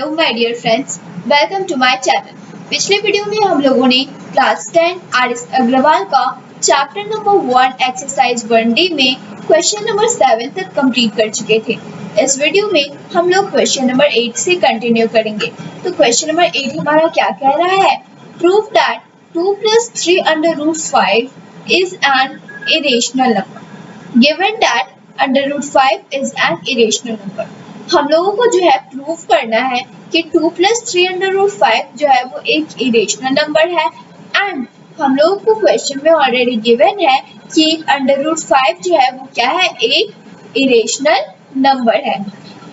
Hello my dear friends, welcome to my channel. पिछले video में हम लोगों ने क्लास 10 आर.एस. अग्रवाल का चैप्टर नंबर 1 एक्सरसाइज 1D में क्वेश्चन नंबर 7 तक कंप्लीट कर चुके थे। इस वीडियो में हम लोग क्वेश्चन नंबर 8 से कंटिन्यू करेंगे। तो क्वेश्चन नंबर 8 हमारा क्या कह रहा है? Prove that 2 + 3 under root 5 is an irrational number. Given that under root 5 is an irrational number. हम लोगों को जो है प्रूव करना है कि 2 + 3 अंडर रूट 5 जो है वो एक इरेशनल नंबर है एंड हम लोगों को क्वेश्चन में ऑलरेडी गिवन है कि अंडर रूट 5 जो है वो क्या है, एक इरेशनल नंबर है।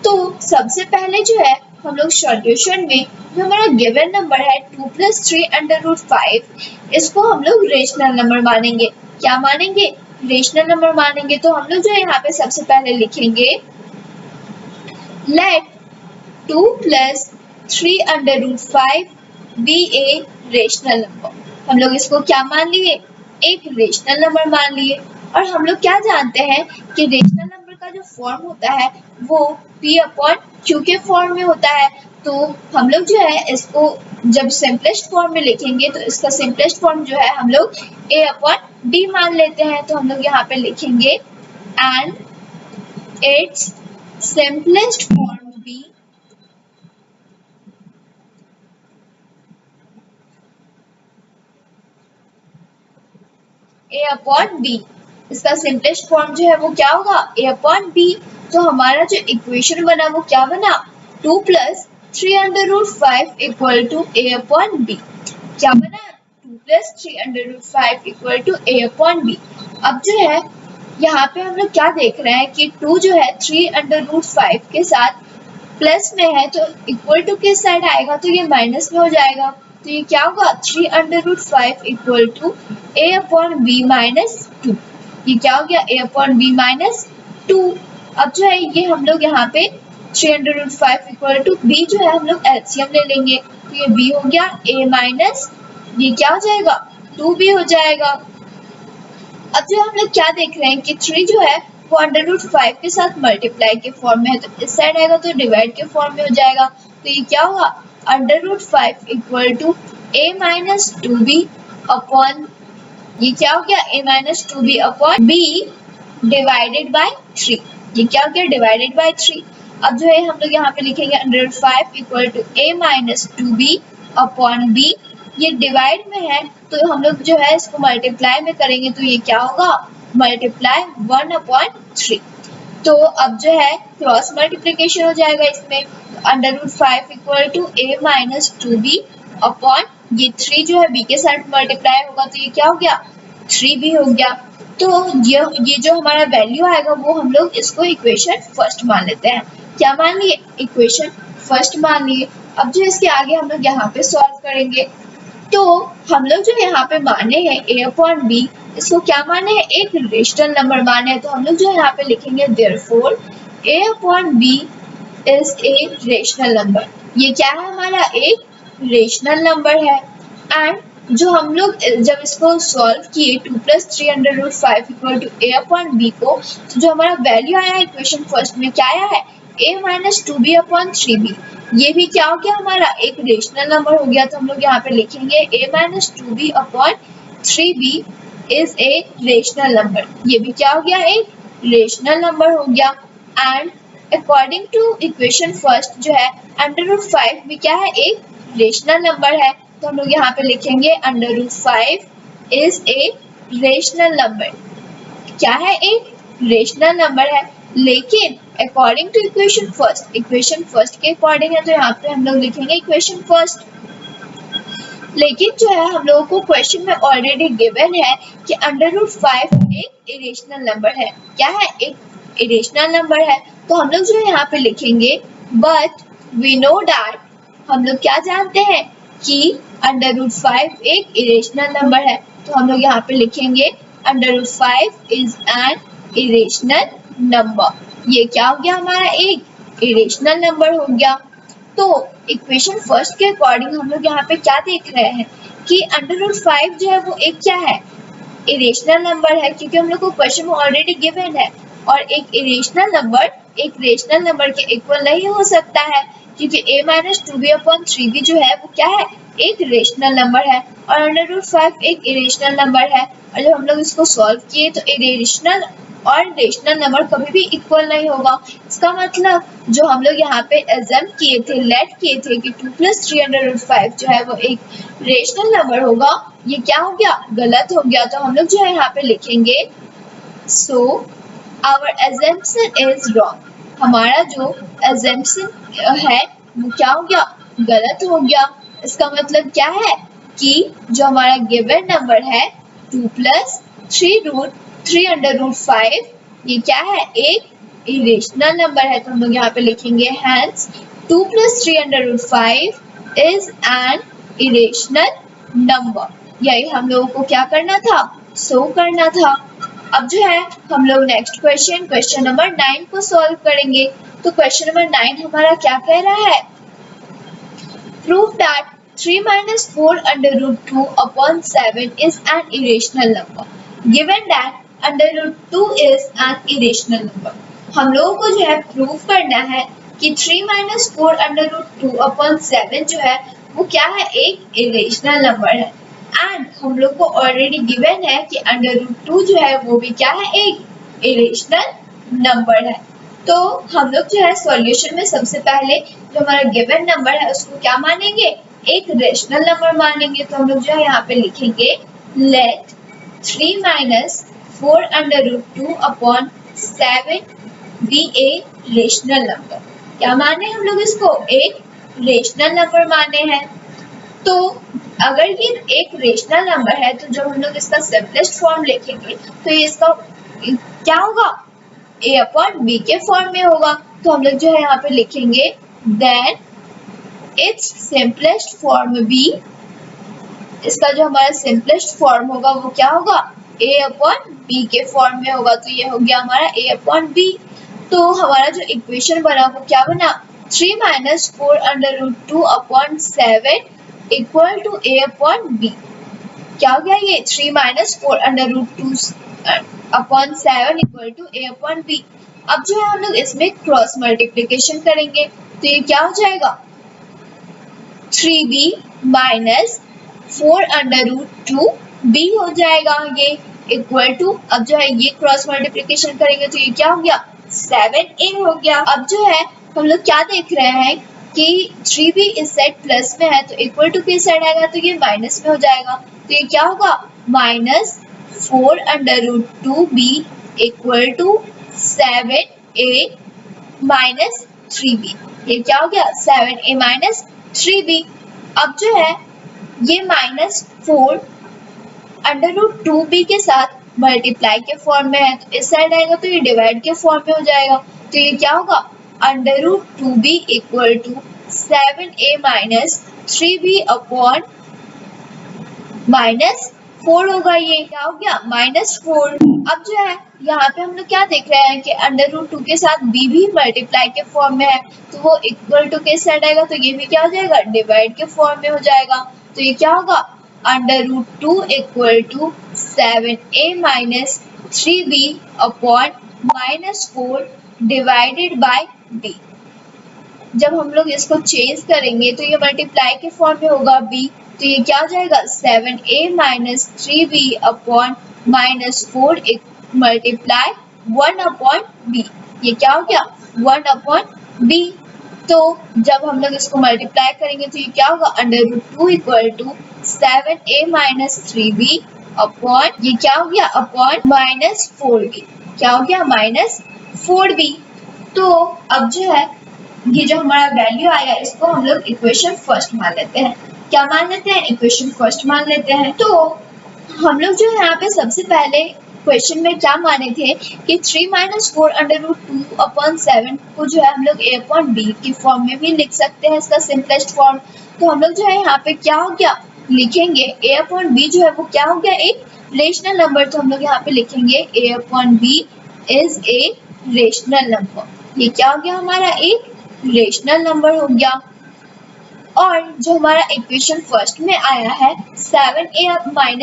तो सबसे पहले जो है हम लोग सॉल्यूशन में जो हमारा गिवन नंबर है 2 + 3 अंडर रूट 5, इसको हम लोग रेशनल नंबर मानेंगे। क्या मानेंगे? रेशनल नंबर मानेंगे। तो हम लोग जो है यहाँ पे सबसे पहले लिखेंगे let 2 + 3 under root 5 be a rational number। हम लोग इसको क्या मान लिए? एक रेशनल नंबर मान लिए। और हम लोग क्या जानते हैं कि रेशनल नंबर का जो फॉर्म होता है वो P/Q के फॉर्म में होता है। तो हम लोग जो है इसको जब सिंपलेस्ट फॉर्म में लिखेंगे तो इसका सिंपलेस्ट फॉर्म जो है हम लोग A/D मान लेते हैं। तो हम लोग यहाँ पे लिखेंगे and its simplest form be A/B। इसका सिंपलेस्ट फॉर्म जो है वो क्या होगा? A/B। तो हमारा जो इक्वेशन बना वो क्या बना? 2 + 3 under root 5 equal to A/B। क्या बना? 2 + 3 under root 5 equal to A/B। अब जो है यहाँ पे हम लोग क्या देख रहे हैं कि 2 जो है 3 अंडर रूट 5 के साथ प्लस में है तो इक्वल टू किस साइड आएगा? तो ये माइनस में हो जाएगा। तो ये क्या होगा? 3 under root 5 equal to A/B -2। ये क्या हो गया? A/B -2। अब जो है ये हम लोग यहाँ पे 3 under root 5 equal to B जो है हम लोग एलसीएम ले लेंगे। तो ये B हो गया A माइनस, ये क्या हो जाएगा? 2B हो जाएगा। अब जो हम लोग क्या देख रहे हैं कि 3 जो है वो अंडर रूट 5 के साथ मल्टीप्लाई के फॉर्म में है, तो इस साइड आएगा तो डिवाइड के फॉर्म में हो जाएगा। तो ये क्या होगा? Under root 5 equal to A -2B upon, ये क्या हो गया? A -2B upon B divided by 3। ये क्या हो गया? Divided by 3। अब जो है हम लोग यहाँ पे लिखेंगे under root 5 equal to A -2B upon B। ये डिवाइड में है तो हम लोग जो है इसको मल्टीप्लाई में करेंगे तो ये क्या होगा? मल्टीप्लाई 1/3। तो अब जो है क्रॉस मल्टीप्लिकेशन हो जाएगा इसमें। Under root 5 equal to A -2B upon ये 3 जो है B के साथ मल्टीप्लाई होगा तो ये क्या हो गया? 3B हो गया। तो ये जो हमारा वैल्यू आएगा वो हम लोग इसको इक्वेशन फर्स्ट मान लेते हैं। क्या मान लिए? इक्वेशन फर्स्ट मान लिए। अब जो इसके आगे हम लोग यहाँ पे सॉल्व करेंगे तो हम लोग जो यहाँ पे माने हैं A/B, इसको क्या माने हैं? एक रेशनल नंबर माने हैं। तो हम लोग जो यहाँ पे लिखेंगे therefore A/B is a rational number. ये क्या है? हमारा एक रेशनल नंबर है। एंड जो हम लोग जब इसको सॉल्व किए 2 + 3 under root 5 equal to A/B को, तो जो हमारा वैल्यू आया इक्वेशन फर्स्ट में क्या आया है? A -2B upon 3B। ये भी क्या हो गया? हमारा एक रेशनल नंबर हो गया। तो हम लोग यहाँ पे लिखेंगे A -2B upon 3B is a rational number. ये भी क्या हो गया? एक रेशनल नंबर हो गया। And according to equation first जो है अंडर रूट 5 भी क्या है? एक रेशनल नंबर है। तो हम लोग यहाँ पे लिखेंगे under root 5 is a rational number. क्या है? एक रेशनल नंबर है। लेकिन अकॉर्डिंग टू इक्वेशन फर्स्ट के अकॉर्डिंग है तो यहाँ पे हम लोग लिखेंगे इक्वेशन फर्स्ट। लेकिन जो है हम लोगों को क्वेश्चन में ऑलरेडी गिवन है कि अंडर रूट 5 एक इरेशनल नंबर है। क्या है? एक इरेशनल नंबर है। तो हम लोग जो है यहाँ पे लिखेंगे बट वी नो दैट, हम लोग क्या जानते हैं कि अंडर रूट 5 एक इरेशनल नंबर है। तो हम लोग यहाँ पे लिखेंगे under root 5 is an irrational number. ये क्या हो गया? हमारा एक इरेशनल नंबर हो गया। तो इक्वेशन फर्स्ट के अकॉर्डिंग हम लोग यहाँ पे क्या देख रहे हैं कि अंडर रूट 5 जो है वो एक क्या है? इरेशनल नंबर है, क्योंकि हम लोग को क्वेश्चन में ऑलरेडी गिवन है, और एक इरेशनल नंबर एक रेशनल नंबर के इक्वल नहीं हो सकता है, क्योंकि a माइनस 2b/3b जो है वो क्या है, एक रेशनल नंबर है, और √5 एक इरेशनल नंबर है। और जब हम लोग इसको सॉल्व किए तो इरेशनल और रेशनल नंबर कभी भी इक्वल नहीं होगा। इसका मतलब जो हम लोग यहाँ पे एज्यूम किए थे, लेट किए थे कि 2 + 3/5 जो है वो एक रेशनल नंबर होगा, ये क्या हो गया, गलत हो गया। तो हम लोग जो है यहाँ पे लिखेंगे so our assumption is wrong, हमारा जो assumption है वो क्या हो गया, गलत हो गया। इसका मतलब क्या है कि जो हमारा गिवन नंबर है 2 + 3√5 ये क्या है, एक इरेशनल नंबर है। तो हम लोग यहाँ पे लिखेंगे hence 2 + 3√5 is an irrational number. यही हम लोगों को क्या करना था, शो करना था। अब जो है हम लोग नेक्स्ट क्वेश्चन नंबर 9 को सॉल्व करेंगे। तो क्वेश्चन नंबर 9 हमारा क्या कह रहा है, prove that 3 - 4/2/7 is an irrational number given that √2 is an irrational number। हम लोगों को जो है प्रूव करना है कि 3 - 4/2/7 जो है वो क्या है, एक इरेशनल नंबर है। एंड हम लोग को ऑलरेडी गिवन है कि √2 जो है वो भी क्या है, एक इरेशनल नंबर है। तो हम लोग जो है सॉल्यूशन में सबसे पहले जो हमारा गिवन नंबर है उसको क्या मानेंगे, एक रेशनल नंबर मानेंगे। तो हम लोग जो है यहाँ पे लिखेंगे let 3 - 4/2/7 be a rational number. क्या माने हम लोग इसको, एक रेशनल नंबर माने हैं। तो अगर ये एक रेशनल नंबर है तो जब हम लोग इसका सिंपलेस्ट फॉर्म लिखेंगे तो ये इसका क्या होगा, a/b के फॉर्म में होगा। तो हम लोग जो है यहाँ पे लिखेंगे then its simplest form b, इसका जो हमारा सिंपलेस्ट फॉर्म होगा वो क्या होगा, a/b के फॉर्म में होगा। तो ये हो गया हमारा a/b। तो हमारा जो इक्वेशन बना वो क्या बना, 3 - 4/2/7 इक्वल टू a/b। क्या हो गया ये, 3 - 4/2/7 इक्वल टू a/b। अब जो है हम लोग इसमें क्रॉस मल्टीप्लिकेशन करेंगे तो ये क्या हो जाएगा, 3b - 4/2b हो जाएगा ये इक्वल टू, अब जो है ये क्रॉस मल्टीप्लिकेशन करेंगे तो ये क्या हो गया, 7a हो गया। अब जो है हम लोग क्या देख रहे हैं कि 3b इस साइड प्लस में है तो इक्वल टू किस साइड आएगा, तो ये माइनस में हो जाएगा। तो ये क्या होगा, -4/2b equal to 7a - 3b। ये क्या हो गया, 7a - 3b। अब जो है ये -4/2b के साथ मल्टीप्लाई के फॉर्म में है तो इस साइड आएगा तो ये डिवाइड के फॉर्म में हो जाएगा। तो ये क्या होगा, √2b equal to 7a - 3b upon -4 होगा। ये क्या हो गया, -4। अब जो है यहाँ पे हम लोग क्या देख रहे हैं कि √2 के साथ b भी मल्टीप्लाई के फॉर्म में है तो वो इक्वल टू के साइड आएगा तो ये भी क्या हो जाएगा, डिवाइड के फॉर्म में हो जाएगा। तो ये क्या होगा, √2 equal to 7a - 3b upon -4 divided by b। जब हम लोग इसको चेंज करेंगे तो ये मल्टीप्लाई के फॉर्म में होगा b, तो ये क्या हो जाएगा, 7a - 3b upon -4 multiply 1/b। ये क्या हो गया, 1/b। तो जब हम लोग इसको मल्टीप्लाई करेंगे तो ये क्या होगा, √2 equal to 7a - 3b upon ये क्या हो गया, अपॉन -4b। क्या हो गया, -4b। तो अब जो है ये जो हमारा वैल्यू आया इसको हम लोग इक्वेशन फर्स्ट मान लेते हैं। क्या मान लेते हैं, इक्वेशन फर्स्ट मान लेते हैं। तो हम लोग जो है यहाँ पे सबसे पहले क्वेश्चन में क्या माने थे कि 3 - 4/2/7 को जो है हम लोग a/b की फॉर्म में भी लिख सकते हैं, इसका सिंपलेस्ट फॉर्म। तो हम लोग जो है यहाँ पे क्या हो गया, लिखेंगे a/b जो है वो क्या हो गया, एक रेशनल नंबर। तो हम लोग यहाँ पे लिखेंगे a/b is a rational number. ये क्या हो गया, हमारा एक रेशनल नंबर हो गया। और जो हमारा इक्वेशन फर्स्ट में आया है 7a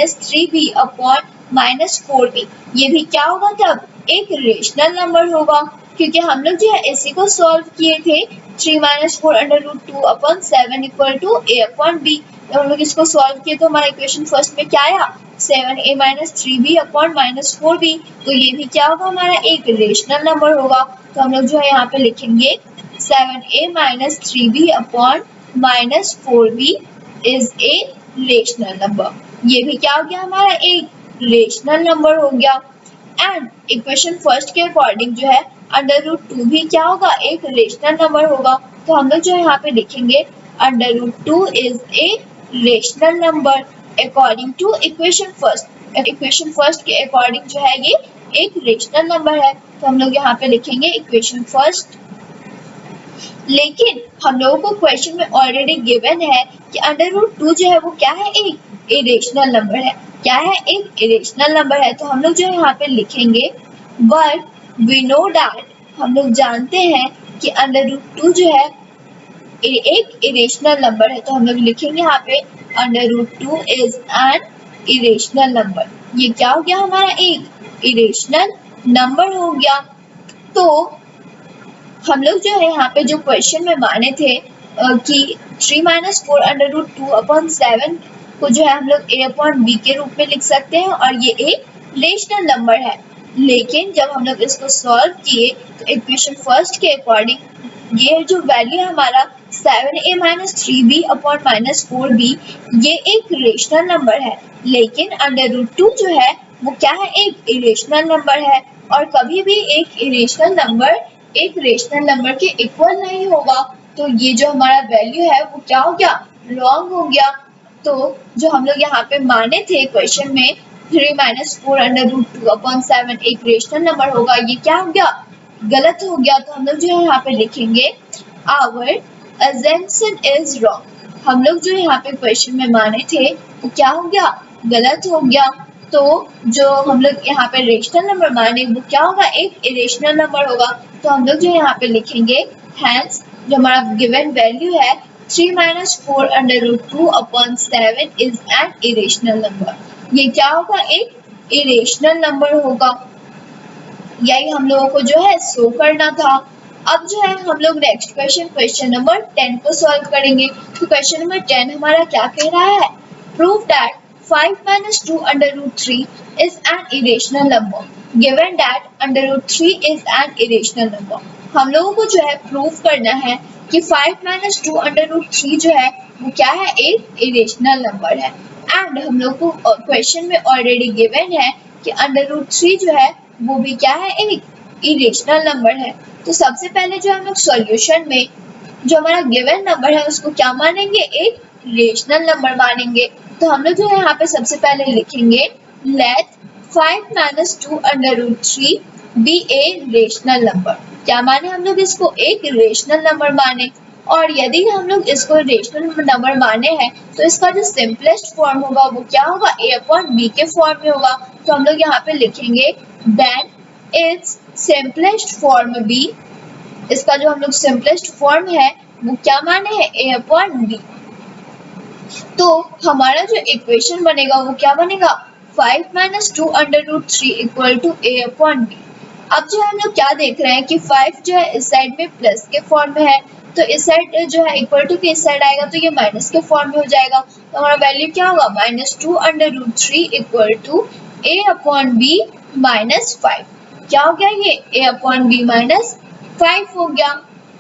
- 3b अपॉन -4b। ये भी क्या होगा तब एक रेशनल नंबर होगा, क्योंकि हम लोग जो है इसी को सॉल्व किए थे 3 - 4 √ 2 upon 7 equal to a upon b। तो हम लोग इसको सॉल्व किए तो हमारा इक्वेशन फर्स्ट में क्या आया 7a - 3b अपॉन -4b। तो ये भी क्या होगा हमारा एक रेशनल नंबर होगा। तो हम लोग जो है यहाँ पे लिखेंगे 7a - 3b upon -4b is a rational number. ये भी क्या हो गया हमारा एक रेशनल नंबर हो गया। एंड इक्वेशन फर्स्ट के अकॉर्डिंग जो है √2 भी क्या होगा एक रेशनल नंबर होगा। तो हम लोग जो है यहाँ पे लिखेंगे √2 is a rational number according to equation first. Equation first के अकॉर्डिंग जो है ये एक रेशनल नंबर है। तो हम लोग यहाँ पे लिखेंगे इक्वेशन फर्स्ट। लेकिन हम लोगों को क्वेश्चन में ऑलरेडी गिवन है कि √2 जो है वो क्या है एक इरेशनल नंबर है। क्या है एक इरेशनल नंबर है। तो हम लोग जो है यहाँ पे लिखेंगे बट वी नो दैट, हम लोग जानते हैं कि √2 जो है एक इरेशनल नंबर है। तो हम लोग लिखेंगे यहाँ पे √2 इज एन इरेशनल नंबर। ये क्या हो गया हमारा एक इरेशनल नंबर हो गया। तो हम लोग जो है यहाँ पे जो क्वेश्चन में माने थे कि 3 - 4 √2 अपॉन 7 को जो है हम लोग a अपॉन b के रूप में लिख सकते हैं और ये एक रेशनल नंबर है। लेकिन जब हम लोग इसको सॉल्व किए तो इक्वेशन फर्स्ट के अकॉर्डिंग ये जो वैल्यू है हमारा 7a - 3b अपॉन -4b ये एक रेशनल नंबर है। लेकिन √2 जो है वो क्या है एक इरेशनल नंबर है और कभी भी एक इरेशनल नंबर एक रेशनल नंबर के इक्वल नहीं होगा। तो ये जो हमारा वैल्यू है वो क्या हो गया रॉन्ग हो गया। तो जो हम लोग यहाँ पे माने थे क्वेश्चन में 3 - 4 √2 अपॉन 7 एक रेशनल नंबर होगा, ये क्या हो गया गलत हो गया। तो हम लोग जो है यहाँ पे लिखेंगे आवर assumption is wrong। हम लोग जो यहाँ पे क्वेश्चन में माने थे वो क्या हो गया गलत हो गया। तो जो हम लोग यहाँ पे रेशनल नंबर माने वो क्या होगा एक इरेशनल नंबर होगा। तो हम लोग जो यहाँ पे लिखेंगे हैंस जो हमारा गिवन वैल्यू है 3 - 4 √2 upon 7 is an irrational number. ये क्या होगा एक इरेशनल नंबर होगा। यही हम लोगों को जो है शो करना था। अब जो है हम लोग नेक्स्ट क्वेश्चन नंबर 10 को सॉल्व करेंगे। तो क्वेश्चन नंबर 10 हमारा क्या कह रहा है prove that 5 - 2 √3 is an irrational number given that √3 is an irrational number। हम लोगों को जो है प्रूव करना है कि 5 - 2 √3 जो है वो क्या है एक इरेशनल नंबर है। एंड हम लोग को क्वेश्चन में ऑलरेडी गिवन है कि √3 जो है वो भी क्या है एक इरेशनल नंबर है। तो सबसे पहले जो हम लोग सॉल्यूशन में जो हमारा गिवन नंबर है उसको क्या मानेंगे एक रेशनल नंबर मानेंगे। तो हम लोग जो है यहाँ पे सबसे पहले लिखेंगे let 5 - 2 √3 be a rational number. क्या माने हम लोग इसको एक रेशनल नंबर माने। और यदि हम लोग इसको रेशनल नंबर माने हैं तो इसका जो सिंपलेस्ट फॉर्म होगा वो क्या होगा a अपॉन b के फॉर्म में होगा। तो हम लोग यहाँ पे लिखेंगे then its simplest form b। इसका जो हम लोग सिंपलेस्ट फॉर्म है वो क्या माने हैं a अपॉन b। तो हमारा जो इक्वेशन बनेगा वो क्या बनेगा 5 - 2 √3 equal to a upon b। अब जो हम लोग क्या देख रहे हैं कि 5 जो है इस साइड में प्लस के फॉर्म में है तो इस साइड जो है इक्वल टू के इस साइड आएगा तो ये माइनस के फॉर्म में हो जाएगा। तो हमारा वैल्यू क्या होगा -2 √3 equal to a upon b -5। क्या हो गया ये a अपॉन b -5 हो गया।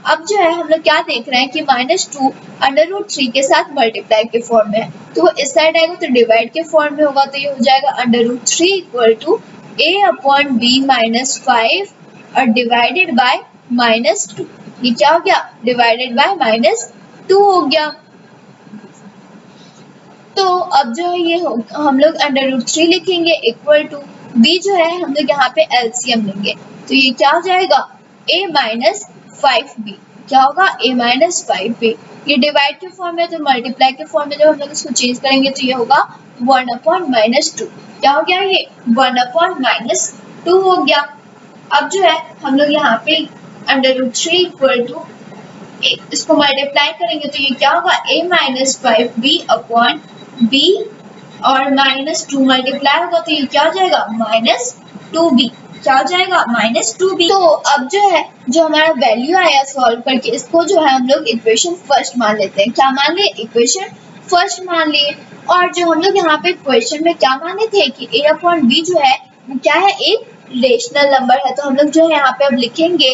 अब जो है हम लोग क्या देख रहे हैं कि -2 √3 के साथ मल्टीप्लाई के फॉर्म में है तो वो इस साइड आएगा तो डिवाइड के फॉर्म में होगा। तो ये हो जाएगा √3 equal to a upon b -5 और डिवाइडेड बाय -2। ये क्या हो गया डिवाइडेड बाय -2 हो गया। तो अब जो है ये हम लोग √3 लिखेंगे इक्वल टू b जो है हम लोग यहाँ पे एलसीएम लेंगे तो ये क्या हो जाएगा a -5b। क्या होगा a -5b। ये डिवाइड के फॉर्म में तो मल्टीप्लाई के फॉर्म में जब हम लोग इसको चेंज करेंगे तो ये होगा 1 अपॉन -2। क्या हो गया ये 1 अपॉन -2 हो गया। अब जो है हम लोग यहाँ पे √3 इक्वल टू इसको मल्टीप्लाई करेंगे तो ये क्या होगा a -5b अपॉन b और -2 मल्टीप्लाई होगा तो ये क्या हो जाएगा -2b। क्या हो जाएगा -2b। तो अब जो है जो हमारा वैल्यू आया सॉल्व करके इसको जो है हम लोग इक्वेशन फर्स्ट मान लेते हैं। क्या मान लिए? इक्वेशन फर्स्ट मान लिए। और जो हम लोग यहाँ पे क्वेश्चन में क्या माने थे कि a अपॉन b जो है वो क्या है? एक रेशनल नंबर है। तो हम लोग जो है यहाँ पे अब लिखेंगे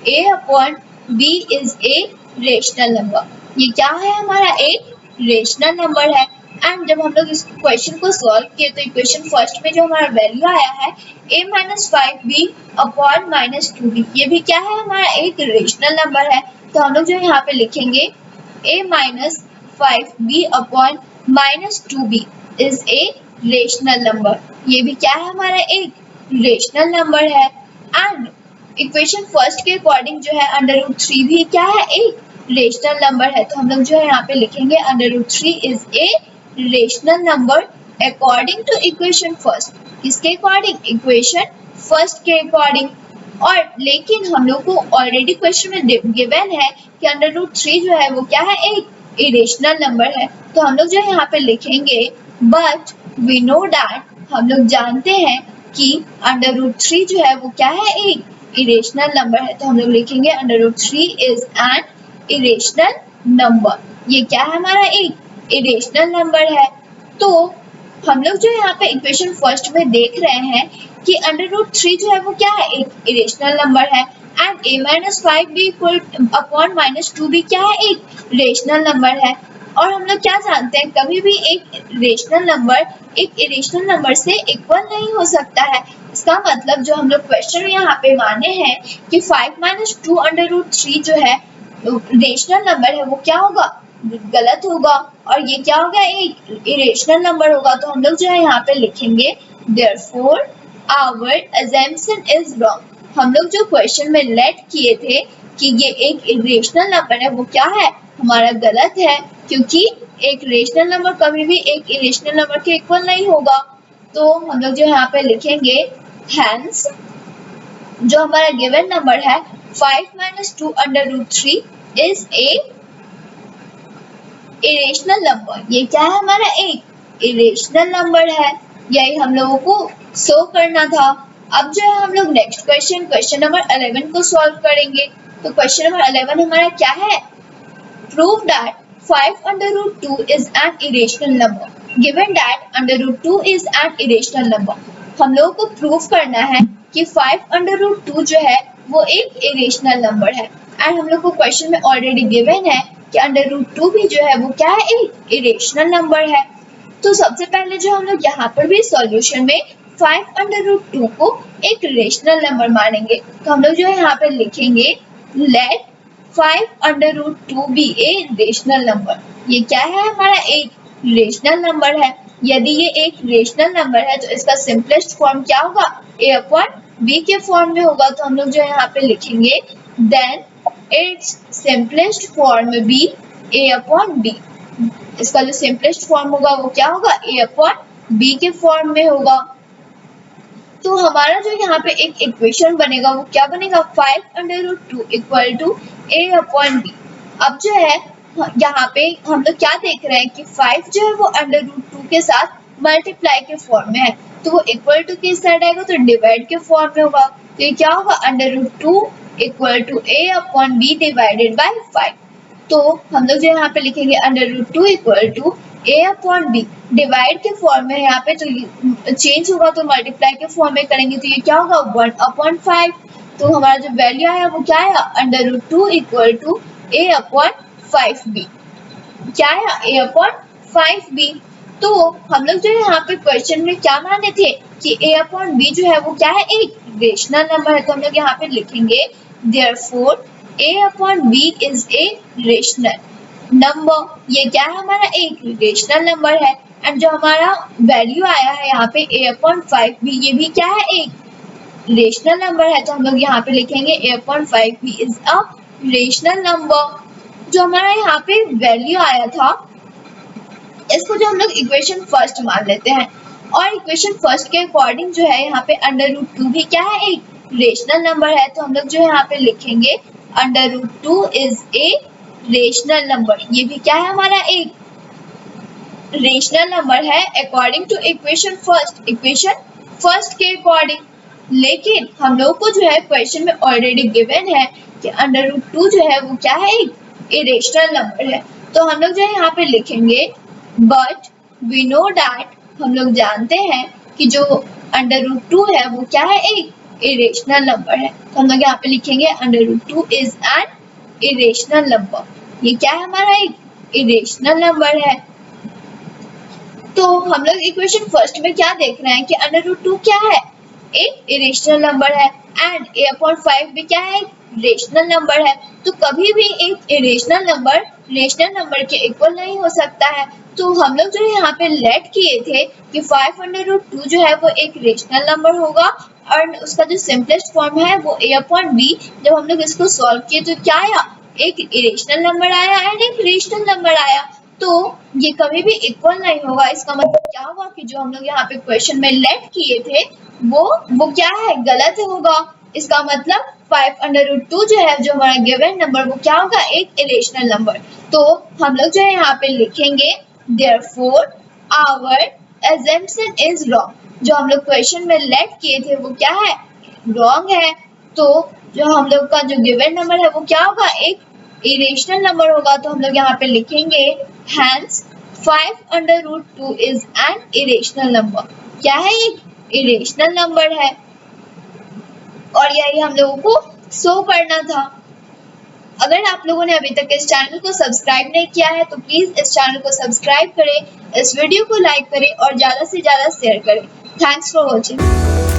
a upon b is a rational number. ये क्या है? हमारा एक रेशनल नंबर है। एंड जब हम लोग इस क्वेश्चन को सॉल्व किए तो इक्वेशन फर्स्ट में जो हमारा वैल्यू आया है a-5b अपॉन -2b, ये भी क्या है? हमारा एक रेशनल नंबर है। तो हम लोग जो यहाँ पे लिखेंगे a-5b upon -2b is a rational number. ये भी क्या है? हमारा एक रेशनल नंबर है। एंड इक्वेशन फर्स्ट के अकॉर्डिंग जो है √3 भी क्या है? एक रेशनल नंबर है। तो हम लोग जो है यहाँ पे लिखेंगे √3 is a rational number according to equation first. किसके अकॉर्डिंग? इक्वेशन फर्स्ट के अकॉर्डिंग। और लेकिन हम लोग को ऑलरेडी क्वेश्चन में गिवन है कि √3 जो है वो क्या है? एक इरेशनल नंबर है। तो हम लोग जो है यहाँ पे लिखेंगे बट वी नो दैट, हम लोग जानते हैं कि √3 जो है वो क्या है? एक इरेशनल नंबर है। तो हम लोग लिखेंगे √3 इज एन इरेशनल नंबर। ये क्या है? हमारा एक इरेशनल नंबर है। तो हम लोग जो यहाँ पे इक्वेशन फर्स्ट में देख रहे हैं कि √3 जो है वो क्या है? एक इरेशनल नंबर है। एंड a-5b अपॉन -2b क्या है? एक रेशनल नंबर है। और हम लोग क्या जानते हैं? कभी भी एक रेशनल नंबर एक इरेशनल नंबर से इक्वल नहीं हो सकता है। इसका मतलब जो हम लोग क्वेश्चन में यहाँ पे माने हैं कि 5 - 2 √3 जो है रेशनल नंबर है वो क्या होगा? गलत होगा। और ये क्या होगा? एक इरेशनल नंबर होगा। तो हम लोग जो है यहाँ पे लिखेंगे therefore our assumption is wrong। हम लोग जो क्वेश्चन में लेट किए थे कि ये एक इरेशनल नंबर है वो क्या है? हमारा गलत है, क्योंकि एक रेशनल नंबर कभी भी एक इरेशनल नंबर के इक्वल नहीं होगा। तो हम लोग जो यहाँ पे लिखेंगे hence जो हमारा गिवन नंबर है 5 - 2 √3 इज ए इरेशनल नंबर। ये क्या है? हमारा एक इरेशनल नंबर है। यही हम लोगों को शो करना था। अब जो है हम लोग नेक्स्ट क्वेश्चन नंबर 11 को सॉल्व करेंगे। तो क्वेश्चन नंबर 11 हमारा क्या है? Prove that 5 √2 is an irrational number given that √2 is an irrational number। हम लोगों को प्रूव करना है कि 5 √2 जो है वो एक इरेशनल नंबर है। एंड हम लोग को क्वेश्चन में ऑलरेडी गिवन है कि √2 भी जो है वो क्या है? एक इरेशनल नंबर है। तो सबसे पहले जो हम लोग यहाँ पर भी सॉल्यूशन में 5 √2 को एक रेशनल नंबर मानेंगे। तो हम लोग जो है यहाँ पे लिखेंगे let 5 √2 be a rational number. ये क्या है? हमारा एक रेशनल नंबर है। यदि ये एक रेशनल नंबर है तो इसका सिंपलेस्ट फॉर्म क्या होगा? a अपॉन b के फॉर्म में होगा। तो हम लोग जो है यहाँ पे लिखेंगे then its simplest form be a upon b। इसका जो सिंपलेस्ट फॉर्म होगा वो क्या होगा? a अपॉन b के फॉर्म में होगा। तो हमारा जो यहाँ पे एक इक्वेशन बनेगा वो क्या बनेगा? 5 √2 equal to a upon b। अब जो है यहाँ पे हम लोग क्या देख रहे हैं कि 5 जो है वो √2 के साथ मल्टीप्लाई के फॉर्म में है। तो वो इक्वल टू के साइड आएगा तो डिवाइड के फॉर्म में होगा। तो ये क्या होगा? √2 equal to a upon b divided by 5। तो हम लोग जो यहाँ पे लिखेंगे √2 equal to a upon b divide के फॉर्म में है यहाँ पे, तो चेंज होगा तो मल्टीप्लाई के फॉर्म में करेंगे तो ये क्या होगा? 1 अपॉन 5। तो हमारा जो वैल्यू आया वो क्या आया? √2 equal to a upon 5b। क्या आया? a upon 5b। तो हम लोग जो है यहाँ पे क्वेश्चन में क्या माने थे कि a अपॉन b जो है वो क्या है? एक रेशनल नंबर है। तो हम लोग यहाँ पे लिखेंगे therefore a upon b is a rational number. ये क्या है? हमारा एक रेशनल नंबर है। एंड जो हमारा वैल्यू आया है यहाँ पे a अपॉन 5b, ये भी क्या है? एक रेशनल नंबर है। तो हम लोग यहाँ पे लिखेंगे a upon 5b is a rational number. जो हमारा यहाँ पे वैल्यू आया था इसको जो हम लोग इक्वेशन फर्स्ट मान लेते हैं। और इक्वेशन फर्स्ट के अकॉर्डिंग जो है यहाँ पे √2 भी क्या है? एक रेशनल नंबर है। तो हम लोग जो है यहाँ पे लिखेंगे √2 इज ए रेशनल नंबर। ये भी क्या है? हमारा एक रेशनल नंबर है अकॉर्डिंग टू इक्वेशन फर्स्ट के अकॉर्डिंग, लेकिन हम लोग को जो है क्वेश्चन में ऑलरेडी गिवन है कि अंडर रूट 2 जो है वो क्या है, एक इरेशनल नंबर है। तो हम लोग जो है यहाँ पे लिखेंगे बट वी नो दैट, हम लोग जानते हैं कि जो अंडर रूट 2 है वो क्या है, एक इरेशनल नंबर है। तो हम लोग यहाँ पे लिखेंगे under root 2 is an irrational number. ये क्या है, हमारा एक इरेशनल नंबर है। तो हम लोग इक्वेशन फर्स्ट में क्या देख रहे हैं कि अंडर रूट 2 क्या है, एक इरेशनल नंबर है, एंड a/5 भी क्या है, रेशनल नंबर है। तो कभी भी एक इरेशनल नंबर रेशनल नंबर के इक्वल नहीं हो सकता है। तो हम लोग जो है यहाँ पे लेट किए थे कि 5/2 जो है वो एक रेशनल नंबर होगा, और उसका जो सिंपलेस्ट फॉर्म है वो a/b। जब हम लोग इसको सॉल्व किए तो क्या आया, एक इरेशनल नंबर आया एंड एक रेशनल नंबर आया। तो ये कभी भी इक्वल नहीं होगा। इसका मतलब क्या हुआ कि जो हम लोग यहाँ पे क्वेश्चन में लेट किए थे वो क्या है, गलत होगा। इसका मतलब 5/2 जो है, जो हमारा गिवन नंबर, वो क्या होगा, एक इरेशनल नंबर। तो हम लोग जो है यहाँ पे लिखेंगे therefore our assumption is wrong। जो हम लोग क्वेश्चन में लेट किए थे वो क्या है, रॉन्ग है। तो जो हम लोग का जो गिवन नंबर है वो क्या होगा, एक इरेशनल नंबर होगा। तो हम लोग यहाँ पे लिखेंगे hence 5/2 is an irrational number। क्या है, एक इरेशनल नंबर है, और यही हम लोगों को शो करना था। अगर आप लोगों ने अभी तक इस चैनल को सब्सक्राइब नहीं किया है तो प्लीज इस चैनल को सब्सक्राइब करें, इस वीडियो को लाइक करें और ज्यादा से ज्यादा शेयर करें। Thanks for watching.